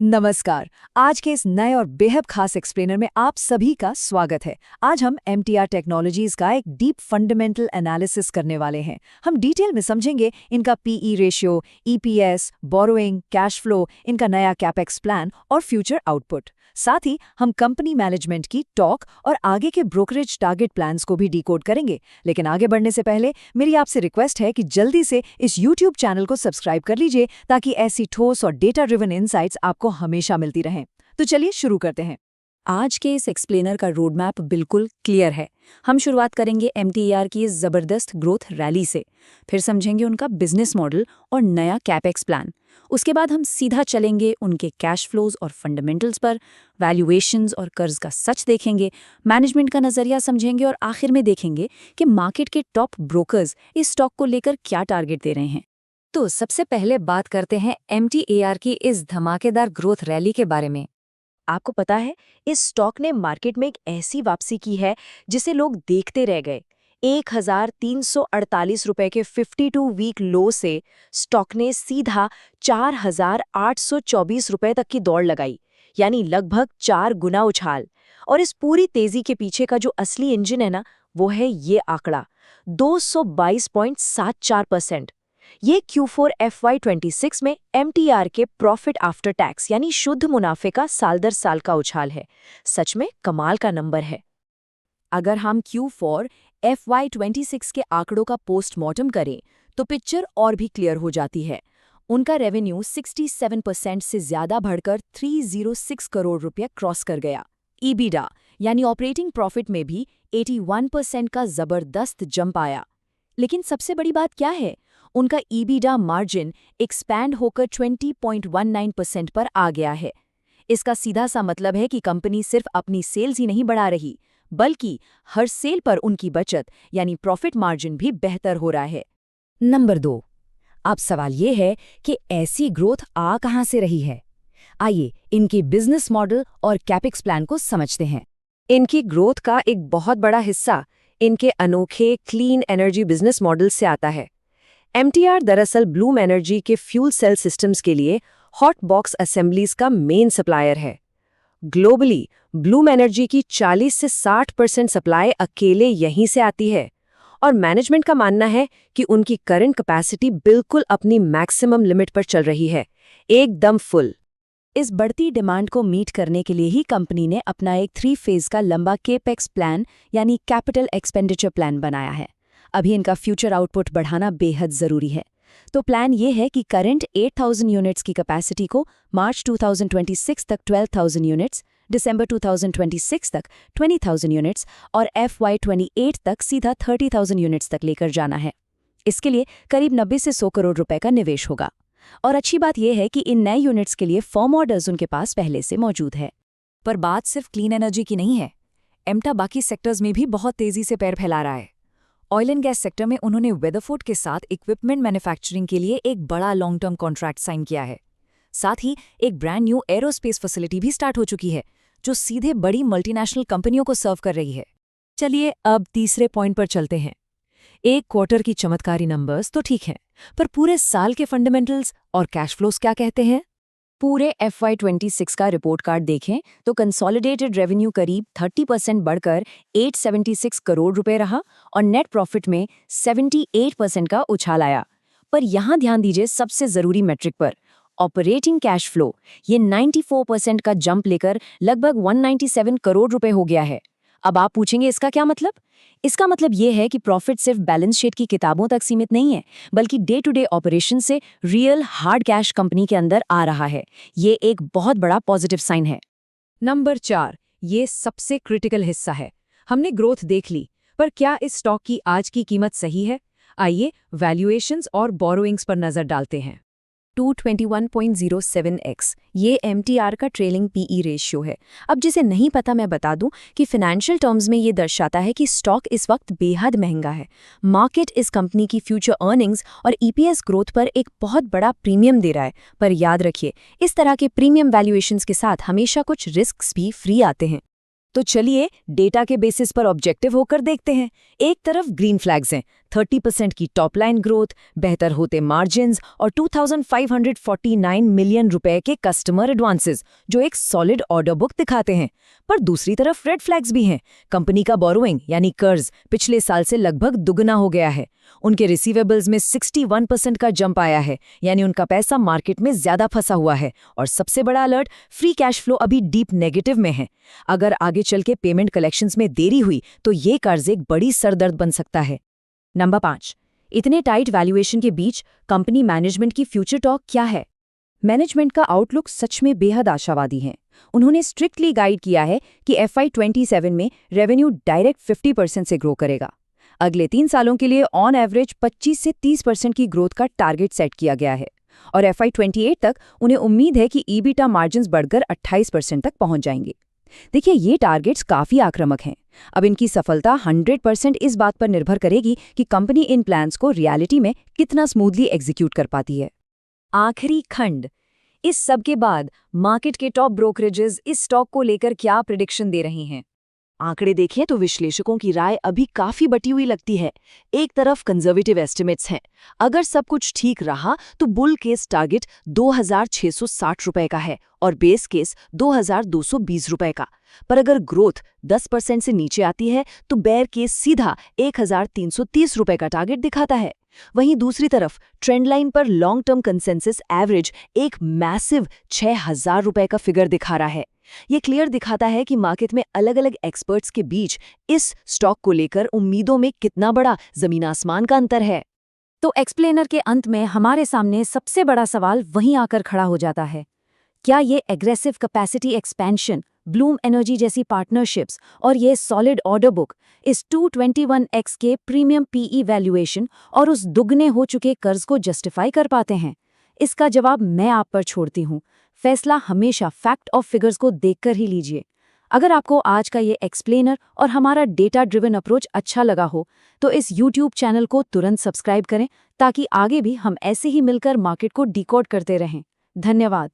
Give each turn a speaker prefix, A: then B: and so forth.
A: नमस्कार। आज के इस नए और बेहद खास एक्सप्लेनर में आप सभी का स्वागत है। आज हम MTR टेक्नोलॉजीज का एक डीप फंडामेंटल एनालिसिस करने वाले हैं। हम डिटेल में समझेंगे इनका PE ratio, EPS, borrowing, cash flow, इनका नया कैपेक्स प्लान और फ्यूचर आउटपुट। साथ ही हम कंपनी मैनेजमेंट की टॉक और आगे के ब्रोकरेज टारगेट प्लान्स को भी डिकोड करेंगे। लेकिन आगे बढ़ने से पहले मेरी आपसे रिक्वेस्ट है कि जल्दी से इस YouTube चैनल को सब्सक्राइब कर लीजिए ताकि ऐसी ठोस और डेटा ड्रिवन इनसाइट्स आपको हमेशा मिलती रहें। तो चलिए शुरू करते हैं।
B: आज के इस एक्सप्लेनर का रोड मैप बिल्कुल क्लियर है। हम शुरुआत करेंगे MTR की इस ज़बरदस्त ग्रोथ रैली से, फिर समझेंगे उनका बिजनेस मॉडल और नया कैपेक्स प्लान। उसके बाद हम सीधा चलेंगे उनके कैश फ्लोज और फंडामेंटल्स पर, वैल्यूएशंस और कर्ज का सच देखेंगे, मैनेजमेंट का नज़रिया समझेंगे और आखिर में देखेंगे कि मार्केट के टॉप ब्रोकर्स इस स्टॉक को लेकर क्या टारगेट दे रहे हैं। तो सबसे पहले बात करते हैं MTAR की इस धमाकेदार ग्रोथ रैली के बारे में।
A: आपको पता है, इस स्टॉक ने मार्केट में एक ऐसी वापसी की है जिसे लोग देखते रह गए। 1348 रुपए के 52 वीक लो से स्टॉक ने सीधा 4824 रुपए तक की दौड़ लगाई, यानी लगभग 4 गुना उछाल। और इस पूरी तेजी के पीछे का जो असली इंजन है ना, वो है ये आंकड़ा 222.74%। ये Q4 FY26 में MTR के प्रॉफिट आफ्टर टैक्स यानी शुद्ध मुनाफे का साल दर साल का उछाल है। सच में कमाल का नंबर है।
B: अगर हम Q4 FY26 के आंकड़ों का पोस्टमार्टम करें तो पिक्चर और भी क्लियर हो जाती है। उनका रेवेन्यू 67% से ज्यादा बढ़कर 306 करोड़ रुपये क्रॉस कर गया। EBITDA यानी ऑपरेटिंग प्रॉफिट में भी 81% का जबरदस्त जंप आया। लेकिन सबसे बड़ी बात क्या है, उनका EBITDA मार्जिन एक्सपैंड होकर 20.19% पर आ गया है। इसका सीधा सा मतलब है कि कंपनी सिर्फ अपनी सेल्स ही नहीं बढ़ा रही, बल्कि हर सेल पर उनकी बचत यानी प्रॉफिट मार्जिन भी बेहतर हो रहा है। नंबर 2, अब सवाल ये है कि ऐसी ग्रोथ आ कहां से रही है। आइए इनके बिजनेस मॉडल और कैपेक्स प्लान को समझते हैं।
C: इनकी ग्रोथ का एक बहुत बड़ा हिस्सा इनके अनोखे क्लीन एनर्जी बिजनेस मॉडल से आता है। MTR दरअसल ब्लूम एनर्जी के फ्यूल सेल सिस्टम्स के लिए हॉट बॉक्स असेंबलीज का मेन सप्लायर है। ग्लोबली ब्लूम एनर्जी की 40 से 60% सप्लाई अकेले यहीं से आती है, और मैनेजमेंट का मानना है कि उनकी करंट कैपेसिटी बिल्कुल अपनी मैक्सिमम लिमिट पर चल रही है, एकदम फुल।
B: इस बढ़ती डिमांड को मीट करने के लिए ही कंपनी ने अपना एक 3 फेज का लंबा केपेक्स प्लान यानी कैपिटल एक्सपेंडिचर प्लान बनाया है। अभी इनका फ्यूचर आउटपुट बढ़ाना बेहद ज़रूरी है। तो प्लान ये है कि करंट 8000 यूनिट्स की कैपेसिटी को मार्च 2026 तक 12000 यूनिट्स, दिसंबर 2026 तक 20000 यूनिट्स और FY28 तक सीधा 30000 यूनिट्स तक लेकर जाना है। इसके लिए करीब 90 से 100 करोड़ रुपए का निवेश होगा। और अच्छी बात यह है कि इन नए यूनिट्स के लिए फर्म ऑर्डर्स उनके पास पहले से मौजूद है।
A: पर बात सिर्फ क्लीन एनर्जी की नहीं है। एमटा बाकी सेक्टर्स में भी बहुत तेजी से पैर फैला रहा है। ऑयल एंड गैस सेक्टर में उन्होंने वेदरफोर्ड के साथ इक्विपमेंट मैन्युफैक्चरिंग के लिए एक बड़ा लॉन्ग टर्म कॉन्ट्रैक्ट साइन किया है। साथ ही एक ब्रांड न्यू एरोस्पेस फैसिलिटी भी स्टार्ट हो चुकी है, जो सीधे बड़ी मल्टीनेशनल कंपनियों को सर्व कर रही है। चलिए अब तीसरे पॉइंट पर चलते हैं। एक क्वार्टर की चमत्कारी नंबर्स तो ठीक हैं, पर पूरे साल के फंडामेंटल्स और कैश फ्लोस क्या कहते हैं।
B: पूरे FY26 का रिपोर्ट कार्ड देखें तो कंसोलिडेटेड रेवेन्यू करीब 30% बढ़कर 876 करोड़ रुपए रहा और नेट प्रॉफिट में 78% का उछाल आया। पर यहां ध्यान दीजिए सबसे जरूरी मेट्रिक पर, ऑपरेटिंग कैश फ्लो। ये 94% का जंप लेकर लगभग 197 करोड़ रुपए हो गया है। अब आप पूछेंगे इसका क्या मतलब? इसका मतलब ये है कि प्रॉफिट सिर्फ बैलेंस शीट की किताबों तक सीमित नहीं है, बल्कि डे टू डे ऑपरेशन से रियल हार्ड कैश कंपनी के अंदर आ रहा है। ये एक बहुत बड़ा पॉजिटिव साइन है।
C: नंबर 4, ये सबसे क्रिटिकल हिस्सा है। हमने ग्रोथ देख ली, पर क्या इस स्टॉक की आज की कीमत सही है? आइए वैल्यूएशंस और बोरोइंग्स पर नजर डालते हैं।
B: 221.07x ये MTR का ट्रेलिंग PE रेशियो है। अब जिसे नहीं पता मैं बता दूं कि फाइनेंशियल टर्म्स में ये दर्शाता है कि स्टॉक इस वक्त बेहद महंगा है। मार्केट इस कंपनी की फ्यूचर अर्निंग्स और EPS ग्रोथ पर एक बहुत बड़ा प्रीमियम दे रहा है। पर याद रखिए, इस तरह के प्रीमियम वैल्यूएशंस के साथ हमेशा कुछ रिस्क्स भी फ्री आते हैं।
A: तो चलिए डेटा के बेसिस पर ऑब्जेक्टिव होकर देखते हैं। एक तरफ ग्रीन फ्लैग्स हैं,
C: 30% की टॉप लाइन ग्रोथ, बेहतर होते मार्जिन्स और 2,549 मिलियन रुपए के कस्टमर एडवांसेस, जो एक सॉलिड ऑर्डर बुक दिखाते हैं। पर दूसरी तरफ रेड फ्लैग्स भी हैं। कंपनी का बोरोइंग यानी कर्ज पिछले साल से लगभग दुगना हो गया है। उनके रिसीवेबल्स में 61% का जंप आया है, यानी उनका पैसा मार्केट में ज्यादा फंसा हुआ है। और सबसे बड़ा अलर्ट, फ्री कैश फ्लो अभी डीप नेगेटिव में है। अगर आगे चल के पेमेंट कलेक्शंस में देरी हुई तो ये कर्ज एक बड़ी सरदर्द बन सकता है।
B: नंबर 5, इतने टाइट वैल्यूएशन के बीच कंपनी मैनेजमेंट की फ्यूचर टॉक क्या है? मैनेजमेंट का आउटलुक सच में बेहद आशावादी है। उन्होंने स्ट्रिक्टली गाइड किया है कि FY27 में रेवेन्यू डायरेक्ट 50% से ग्रो करेगा। अगले 3 सालों के लिए ऑन एवरेज 25 से 30% की ग्रोथ का टारगेट सेट किया गया है और FY28 तक उन्हें उम्मीद है कि EBITDA मार्जिन्स बढ़कर 28% तक पहुंच जाएंगे। देखिए, ये टारगेट्स काफी आक्रामक हैं। अब इनकी सफलता 100% इस बात पर निर्भर करेगी कि कंपनी इन प्लान्स को रियलिटी में कितना स्मूथली एग्जीक्यूट कर पाती है।
A: आखिरी खंड। इस सब के बाद मार्केट के टॉप ब्रोकरेजेस इस स्टॉक को लेकर क्या प्रेडिक्शन दे रही हैं?
C: आंकड़े देखें तो विश्लेषकों की राय अभी काफी बटी हुई लगती है। एक तरफ कंजर्वेटिव एस्टिमेट्स हैं। अगर सब कुछ ठीक रहा तो बुल केस टारगेट 2,660 रुपए का है और बेस केस 2,220 रुपए का। पर अगर ग्रोथ 10% से नीचे आती है तो बेयर केस सीधा 1,330 रुपए का टारगेट दिखाता है। वहीं दूसरी तरफ ट्रेंड लाइन पर लॉन्ग टर्म कंसेंसस एवरेज एक मैसिव 6,000 रुपए का फिगर दिखा रहा है। ये क्लियर दिखाता है कि मार्केट में अलग अलग एक्सपर्ट्स के बीच इस स्टॉक को लेकर उम्मीदों में कितना बड़ा जमीन आसमान का अंतर है।
B: तो एक्सप्लेनर के अंत में हमारे सामने सबसे बड़ा सवाल वहीं आकर खड़ा हो जाता है। क्या ये aggressive capacity expansion, Bloom energy जैसी पार्टनरशिप्स और ये सॉलिड ऑर्डर बुक इस 221x के प्रीमियम PE वैल्यूएशन और उस दुगने हो चुके कर्ज को जस्टिफाई कर पाते हैं? इसका जवाब मैं आप पर छोड़ती हूँ। फैसला हमेशा फैक्ट और फिगर्स को देखकर ही लीजिए। अगर आपको आज का ये एक्सप्लेनर और हमारा डेटा ड्रिवन अप्रोच अच्छा लगा हो तो इस YouTube चैनल को तुरंत सब्सक्राइब करें ताकि आगे भी हम ऐसे ही मिलकर मार्केट को डिकोड करते रहें। धन्यवाद।